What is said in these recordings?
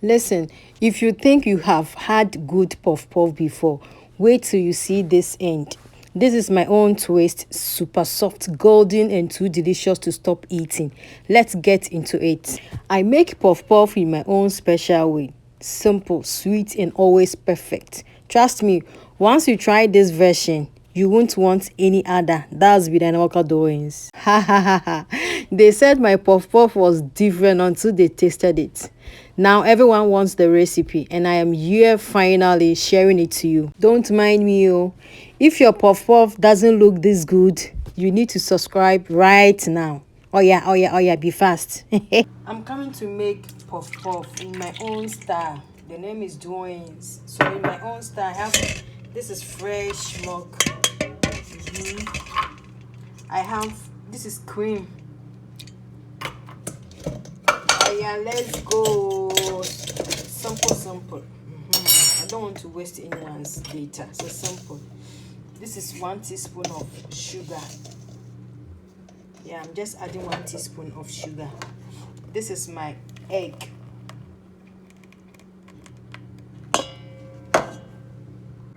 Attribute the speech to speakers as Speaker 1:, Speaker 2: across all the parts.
Speaker 1: Listen, if you think you have had good puff puff before, wait till you see this end. This is my own twist, super soft, golden, and too delicious to stop eating. Let's get into it. I make puff puff in my own special way. Simple, sweet, and always perfect. Trust me, once you try this version, you won't want any other. That's Bedianawalkerdoings. Ha ha ha ha. They said my puff puff was different until they tasted it. Now everyone wants the recipe, and I am here finally sharing it to you. Don't mind me, oh. If your puff puff doesn't look this good, you need to subscribe right now. Oh yeah, oh yeah, oh yeah, be fast. I'm coming to make puff puff in my own style. The name is Doings. So in my own style, I have this is fresh milk. I have this is cream. Oh yeah, let's go. Simple. I don't want to waste anyone's data, so simple. This is 1 teaspoon of sugar. Yeah, I'm just adding 1 teaspoon of sugar. This is my egg.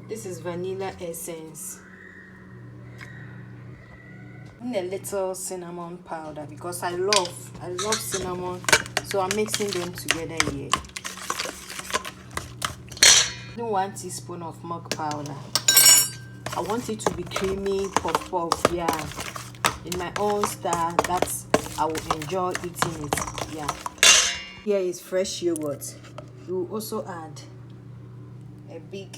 Speaker 1: This is vanilla essence. And a little cinnamon powder because I love cinnamon, so I'm mixing them together here. 1 teaspoon of milk powder. I want it to be creamy puff puff, yeah, in my own style. That's I will enjoy eating it. Yeah, here is fresh yogurt. You will also add a big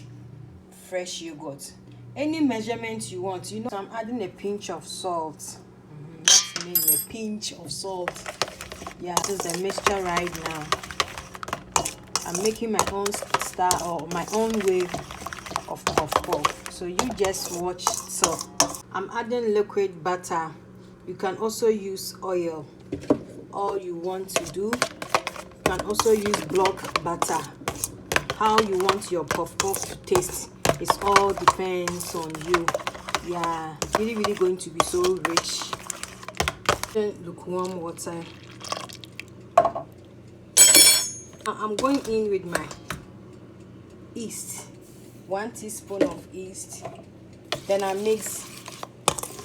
Speaker 1: fresh yogurt, any measurement you want. So I'm adding a pinch of salt. That's mainly a pinch of salt. Yeah, this is the mixture right now. I'm making my own style or my own way of puff puff, so you just watch. So I'm adding liquid butter. You can also use oil. All you want to do, you can also use block butter. How you want your puff puff to taste, it all depends on you. Yeah, really going to be so rich. Lukewarm water. I'm going in with my yeast, 1 teaspoon of yeast. Then I mix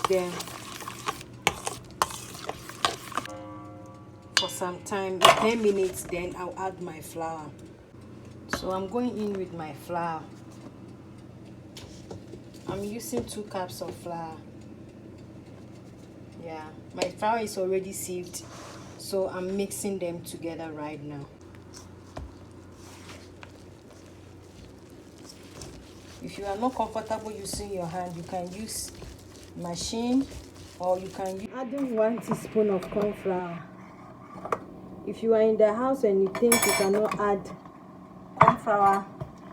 Speaker 1: them for some time, 10 minutes. Then I'll add my flour. So I'm going in with my flour. I'm using 2 cups of flour. Yeah, my flour is already sieved, so I'm mixing them together right now. If you are not comfortable using your hand, you can use machine, or you can use adding 1 teaspoon of cornflour. If you are in the house and you think you cannot add cornflour,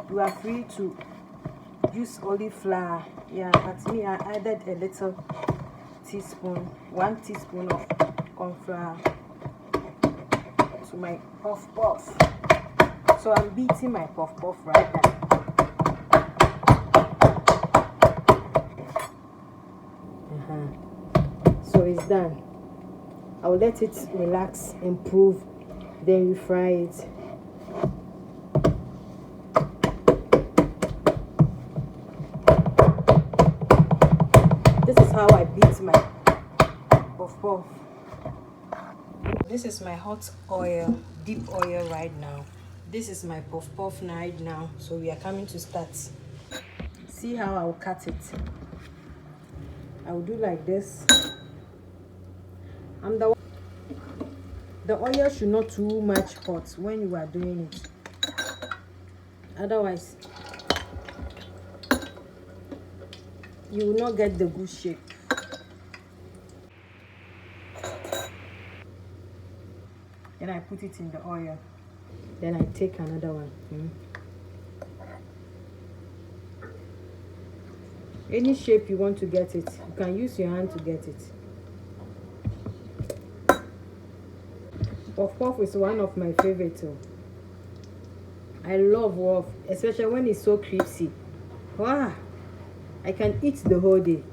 Speaker 1: you are free to use olive flour. Yeah, but me, I added a little teaspoon, 1 teaspoon of cornflour to my puff puff. So I'm beating my puff puff right now. So it's done. I'll let it relax, improve, then we fry it. This is how I beat my puff puff. This is my hot oil, deep oil right now. This is my puff puff right now. So we are coming to start. See how I'll cut it. I will do like this. And the oil should not too much hot when you are doing it. Otherwise, you will not get the good shape. Then I put it in the oil. Then I take another one. Any shape you want to get it, you can use your hand to get it. Puff puff is one of my favorites. I love puff, especially when it's so crispy. Wow, I can eat the whole day.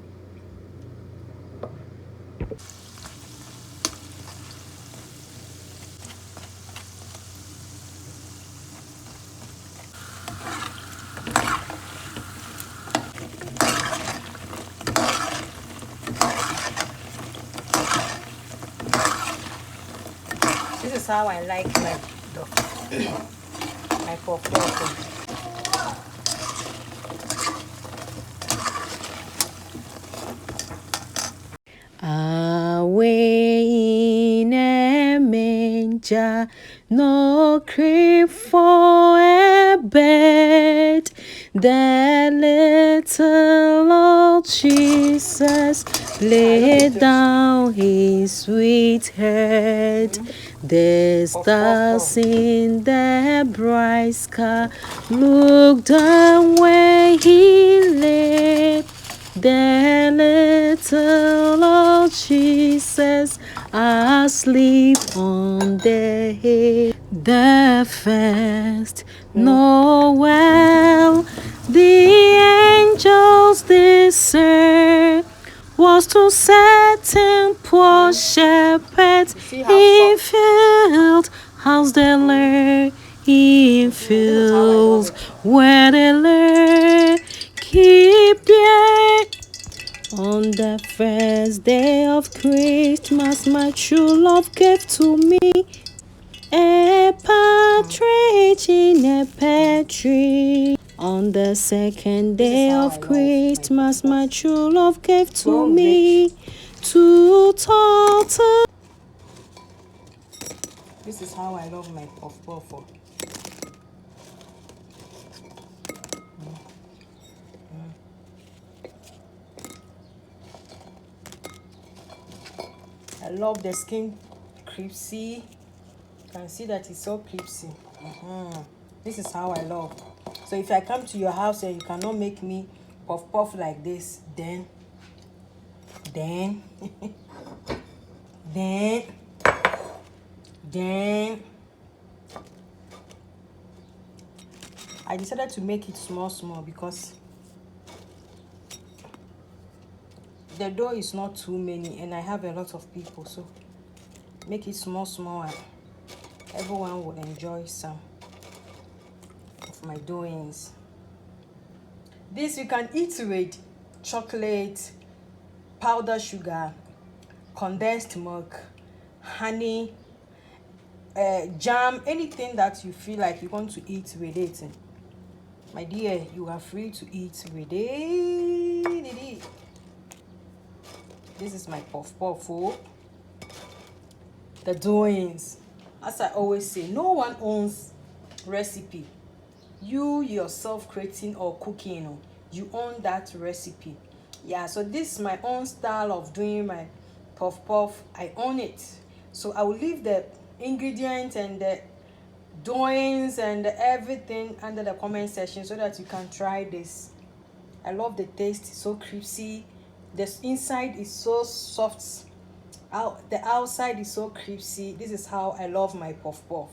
Speaker 1: is how I like my my puff. Away in a manger, no crib for a bed. The little old Jesus laid down his sweet head. The stars in the bright sky looked down where he lay. The little old Jesus asleep on the hay. The first Noel, the angels they say, was to certain poor shepherds in field, house they lay, in fields where they lay, keep their. On the first day of Christmas, my true love gave to me a partridge in a pear tree. On the second day of Christmas, my true love gave to me two turtles. This is how I love my puff puff. I love the skin crispy. You can see that it's so crispy. This is how I love. So if I come to your house and you cannot make me puff puff like this, then I decided to make it small because the dough is not too many and I have a lot of people, so make it small and everyone will enjoy some of my doings. This you can eat with chocolate, powdered sugar, condensed milk, honey, jam, anything that you feel like you want to eat with it. My dear, you are free to eat with it. This is my puff puff. The doings. As I always say, no one owns recipe. You yourself creating or cooking, you own that recipe. Yeah, so this is my own style of doing my puff puff. I own it. So I will leave the ingredients and the doings and everything under the comment section so that you can try this. I love the taste. It's so crispy. The inside is so soft. The outside is so crispy. This is how I love my puff puff.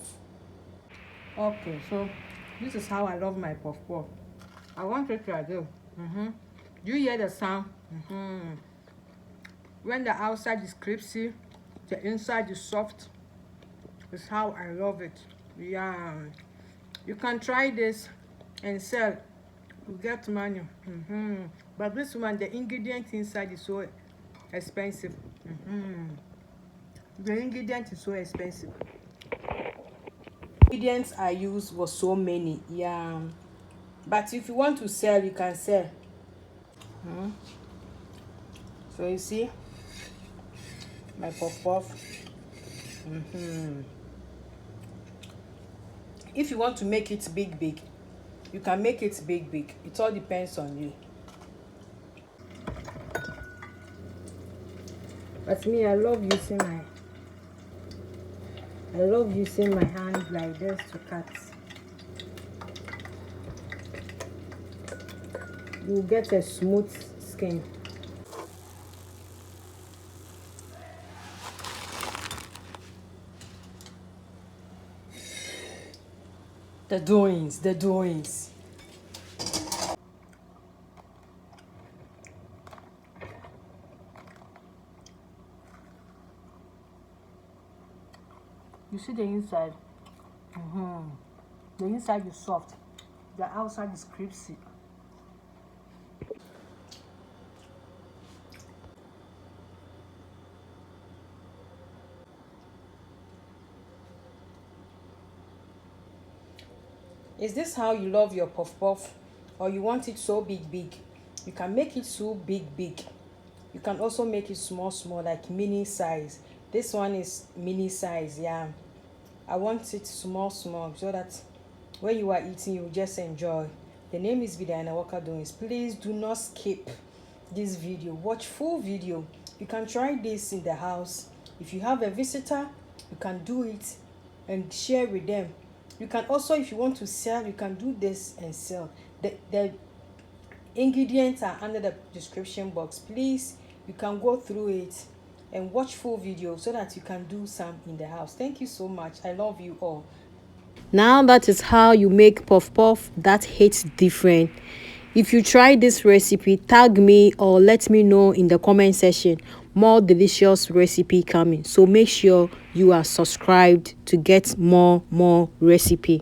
Speaker 1: Okay, so this is how I love my puff puff. I want it to do. Do you hear the sound? When the outside is crispy, the inside is soft. It's how I love it. Yeah, you can try this and sell. You get money. But this one, the ingredient inside is so expensive. The ingredient is so expensive. Ingredients I used was so many. Yeah, but if you want to sell, you can sell. So you see my puff puff. If you want to make it big, you can make it big. It all depends on you. But me, I love using my hand like this to cut. You get a smooth skin. The doings. You see the inside. The inside is soft. The outside is crispy. Is this how you love your puff puff, or you want it so big? You can make it so big. You can also make it small, like mini size. This one is mini size. Yeah, I want it small, so that when you are eating, you just enjoy. The name is Bedianawalkerdoings. Please do not skip this video. Watch full video. You can try this in the house. If you have a visitor, you can do it and share with them. You can also, if you want to sell, you can do this and sell. The ingredients are under the description box. Please, you can go through it and watch full video so that you can do some in the house. Thank you so much. I love you all. Now that is how you make puff puff that hits different. If you try this recipe, tag me or let me know in the comment section. More delicious recipe coming. So make sure you are subscribed to get more recipe.